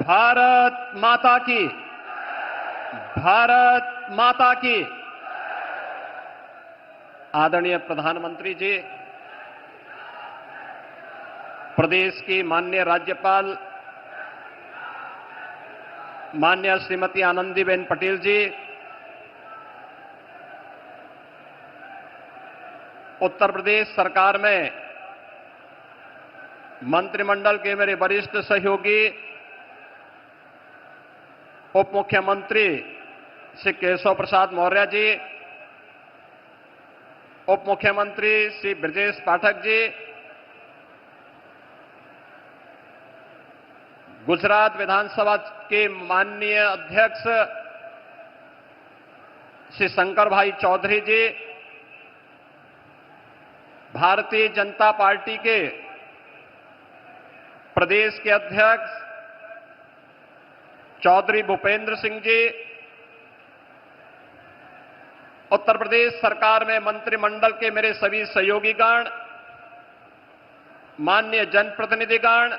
भारत माता की, भारत माता की। आदरणीय प्रधानमंत्री जी, प्रदेश की माननीय राज्यपाल माननीय श्रीमती आनंदीबेन पटेल जी, उत्तर प्रदेश सरकार में मंत्रिमंडल के मेरे वरिष्ठ सहयोगी उप मुख्यमंत्री श्री केशव प्रसाद मौर्य जी, उप मुख्यमंत्री श्री ब्रजेश पाठक जी, गुजरात विधानसभा के माननीय अध्यक्ष श्री शंकर भाई चौधरी जी, भारतीय जनता पार्टी के प्रदेश के अध्यक्ष चौधरी भूपेंद्र सिंह जी, उत्तर प्रदेश सरकार में मंत्रिमंडल के मेरे सभी सहयोगीगण, माननीय जनप्रतिनिधिगण,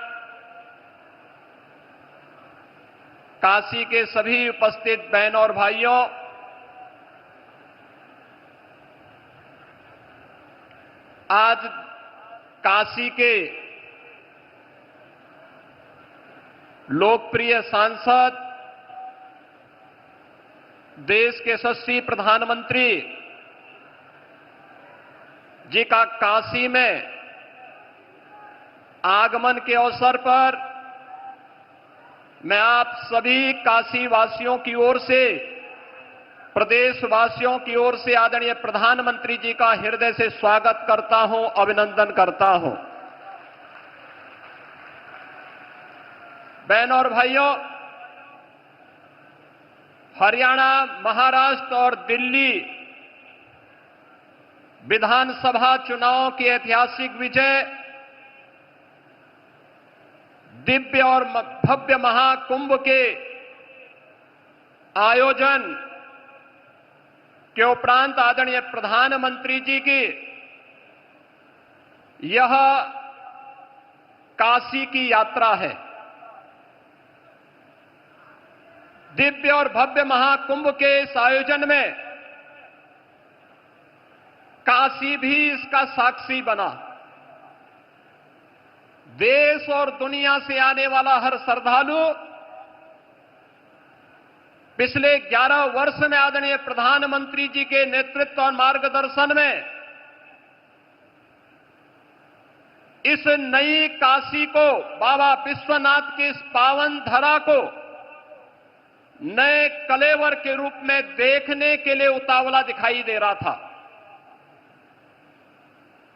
काशी के सभी उपस्थित बहनों और भाइयों, आज काशी के लोकप्रिय सांसद, देश के यशस्वी प्रधानमंत्री जी का काशी में आगमन के अवसर पर मैं आप सभी काशी वासियों की ओर से, प्रदेशवासियों की ओर से आदरणीय प्रधानमंत्री जी का हृदय से स्वागत करता हूं, अभिनंदन करता हूं। बहनों और भाइयों, हरियाणा, महाराष्ट्र और दिल्ली विधानसभा चुनावों की ऐतिहासिक विजय, दिव्य और भव्य महाकुंभ के आयोजन के उपरांत आदरणीय प्रधानमंत्री जी की यह काशी की यात्रा है। दिव्य और भव्य महाकुंभ के इस आयोजन में काशी भी इसका साक्षी बना। देश और दुनिया से आने वाला हर श्रद्धालु पिछले 11 वर्ष में आदरणीय प्रधानमंत्री जी के नेतृत्व और मार्गदर्शन में इस नई काशी को, बाबा विश्वनाथ की इस पावन धरा को नए कलेवर के रूप में देखने के लिए उतावला दिखाई दे रहा था।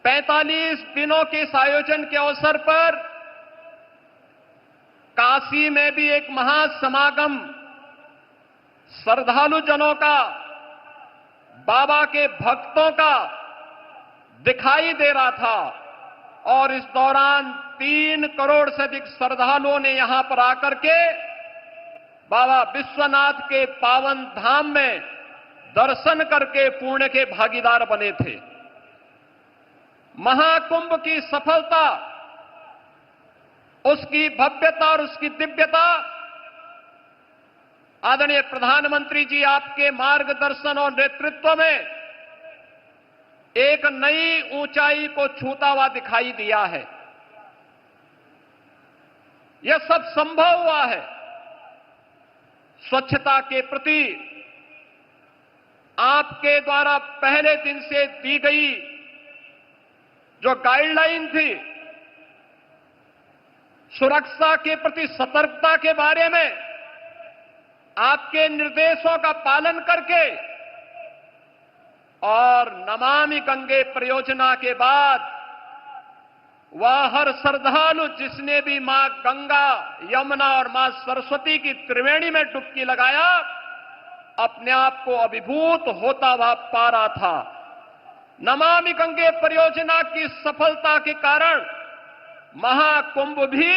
45 दिनों के इस आयोजन के अवसर पर काशी में भी एक महासमागम श्रद्धालु जनों का, बाबा के भक्तों का दिखाई दे रहा था और इस दौरान 3 करोड़ से अधिक श्रद्धालुओं ने यहां पर आकर के बाबा विश्वनाथ के पावन धाम में दर्शन करके पुण्य के भागीदार बने थे। महाकुंभ की सफलता, उसकी भव्यता और उसकी दिव्यता आदरणीय प्रधानमंत्री जी आपके मार्गदर्शन और नेतृत्व में एक नई ऊंचाई को छूता हुआ दिखाई दिया है। यह सब संभव हुआ है स्वच्छता के प्रति आपके द्वारा पहले दिन से दी गई जो गाइडलाइन थी, सुरक्षा के प्रति सतर्कता के बारे में आपके निर्देशों का पालन करके और नमामि गंगे परियोजना के बाद वह हर श्रद्धालु जिसने भी मां गंगा, यमुना और मां सरस्वती की त्रिवेणी में डुबकी लगाया, अपने आप को अभिभूत होता हुआ पा रहा था। नमामि गंगे परियोजना की सफलता के कारण महाकुंभ भी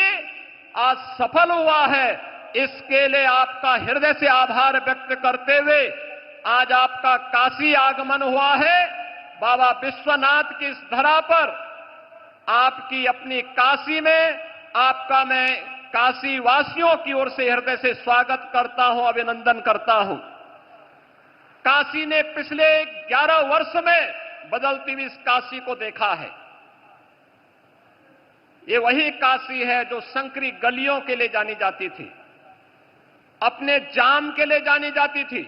आज सफल हुआ है। इसके लिए आपका हृदय से आभार व्यक्त करते हुए आज आपका काशी आगमन हुआ है। बाबा विश्वनाथ की इस धरा पर आपकी अपनी काशी में आपका मैं काशी वासियों की ओर से हृदय से स्वागत करता हूं, अभिनंदन करता हूं। काशी ने पिछले 11 वर्ष में बदलती हुई इस काशी को देखा है। ये वही काशी है जो संकरी गलियों के लिए जानी जाती थी, अपने जाम के लिए जानी जाती थी।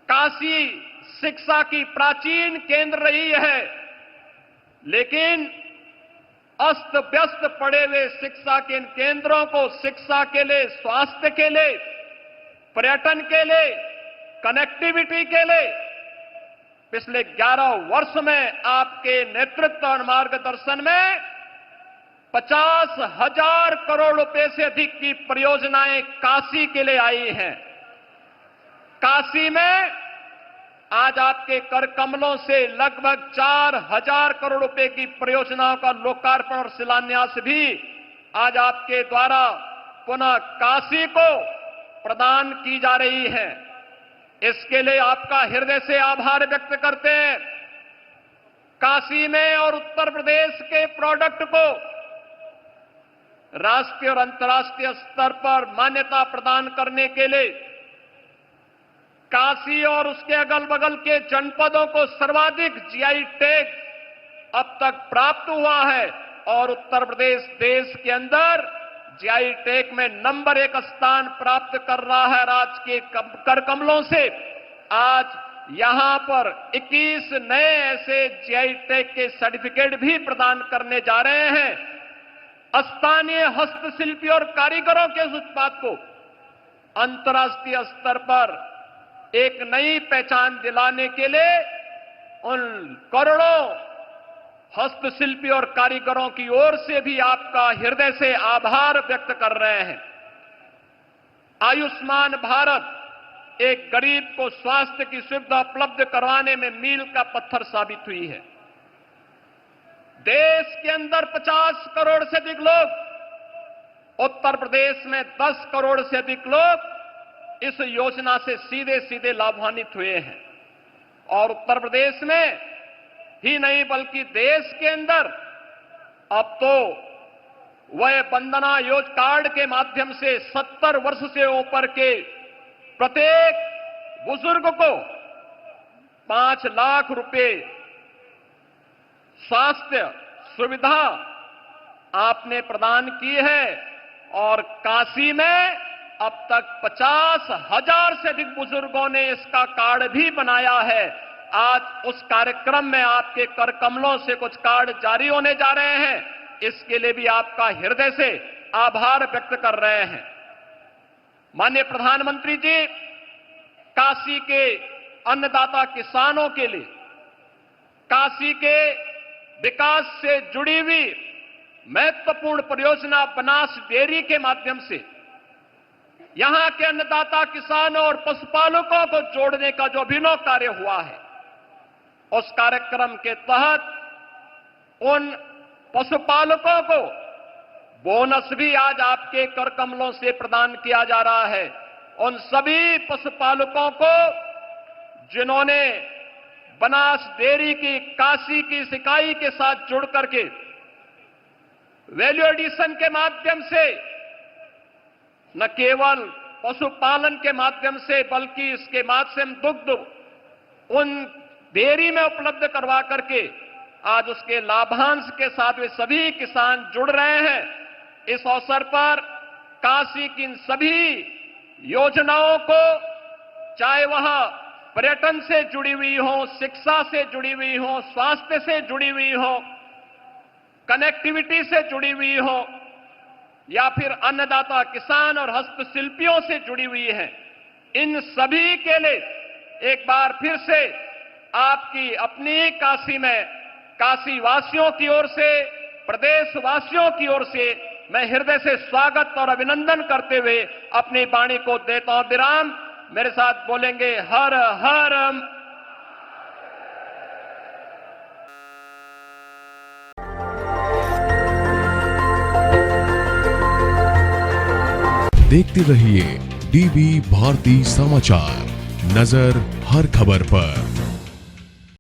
काशी शिक्षा की प्राचीन केंद्र रही है, लेकिन अस्त व्यस्त पड़े हुए शिक्षा के इन केंद्रों को शिक्षा के लिए, स्वास्थ्य के लिए, पर्यटन के लिए, कनेक्टिविटी के लिए पिछले 11 वर्ष में आपके नेतृत्व और मार्गदर्शन में 50,000 करोड़ रुपए से अधिक की परियोजनाएं काशी के लिए आई हैं। काशी में आज आपके कर कमलों से लगभग 4,000 करोड़ रुपए की परियोजनाओं का लोकार्पण और शिलान्यास भी आज आपके द्वारा पुनः काशी को प्रदान की जा रही है। इसके लिए आपका हृदय से आभार व्यक्त करते हैं। काशी में और उत्तर प्रदेश के प्रोडक्ट को राष्ट्रीय और अंतर्राष्ट्रीय स्तर पर मान्यता प्रदान करने के लिए काशी और उसके अगल बगल के जनपदों को सर्वाधिक जीआई टैग अब तक प्राप्त हुआ है और उत्तर प्रदेश देश के अंदर जीआई टैग में नंबर 1 स्थान प्राप्त कर रहा है। राज्य के कर कमलों से आज यहां पर 21 नए ऐसे जीआई टैग के सर्टिफिकेट भी प्रदान करने जा रहे हैं। स्थानीय हस्तशिल्पी और कारीगरों के उस उत्पाद को अंतर्राष्ट्रीय स्तर पर एक नई पहचान दिलाने के लिए उन करोड़ों हस्तशिल्पी और कारीगरों की ओर से भी आपका हृदय से आभार व्यक्त कर रहे हैं। आयुष्मान भारत एक गरीब को स्वास्थ्य की सुविधा उपलब्ध करवाने में मील का पत्थर साबित हुई है। देश के अंदर 50 करोड़ से अधिक लोग, उत्तर प्रदेश में 10 करोड़ से अधिक लोग इस योजना से सीधे सीधे लाभान्वित हुए हैं और उत्तर प्रदेश में ही नहीं बल्कि देश के अंदर अब तो वह वंदना योजना कार्ड के माध्यम से 70 वर्ष से ऊपर के प्रत्येक बुजुर्ग को 5 लाख रुपए स्वास्थ्य सुविधा आपने प्रदान की है और काशी में अब तक 50,000 से अधिक बुजुर्गों ने इसका कार्ड भी बनाया है। आज उस कार्यक्रम में आपके कर कमलों से कुछ कार्ड जारी होने जा रहे हैं, इसके लिए भी आपका हृदय से आभार व्यक्त कर रहे हैं। माननीय प्रधानमंत्री जी, काशी के अन्नदाता किसानों के लिए काशी के विकास से जुड़ी हुई महत्वपूर्ण परियोजना बनास डेयरी के माध्यम से यहां के अन्नदाता किसानों और पशुपालकों को जोड़ने का जो अभिनव कार्य हुआ है, उस कार्यक्रम के तहत उन पशुपालकों को बोनस भी आज आपके कर कमलों से प्रदान किया जा रहा है। उन सभी पशुपालकों को जिन्होंने बनास डेयरी की काशी की इकाई के साथ जुड़ करके वैल्यू एडिशन के माध्यम से न केवल पशुपालन के माध्यम से बल्कि इसके माध्यम दुग्ध उन डेयरी में उपलब्ध करवा करके आज उसके लाभांश के साथ वे सभी किसान जुड़ रहे हैं। इस अवसर पर काशी की इन सभी योजनाओं को, चाहे वह पर्यटन से जुड़ी हुई हो, शिक्षा से जुड़ी हुई हो, स्वास्थ्य से जुड़ी हुई हो, कनेक्टिविटी से जुड़ी हुई हो या फिर अन्नदाता किसान और हस्तशिल्पियों से जुड़ी हुई है, इन सभी के लिए एक बार फिर से आपकी अपनी काशी में काशी वासियों की ओर से, प्रदेशवासियों की ओर से मैं हृदय से स्वागत और अभिनंदन करते हुए अपनी वाणी को देता हूं विराम। मेरे साथ बोलेंगे हर हर। देखते रहिए डीवी भारती समाचार, नजर हर खबर पर।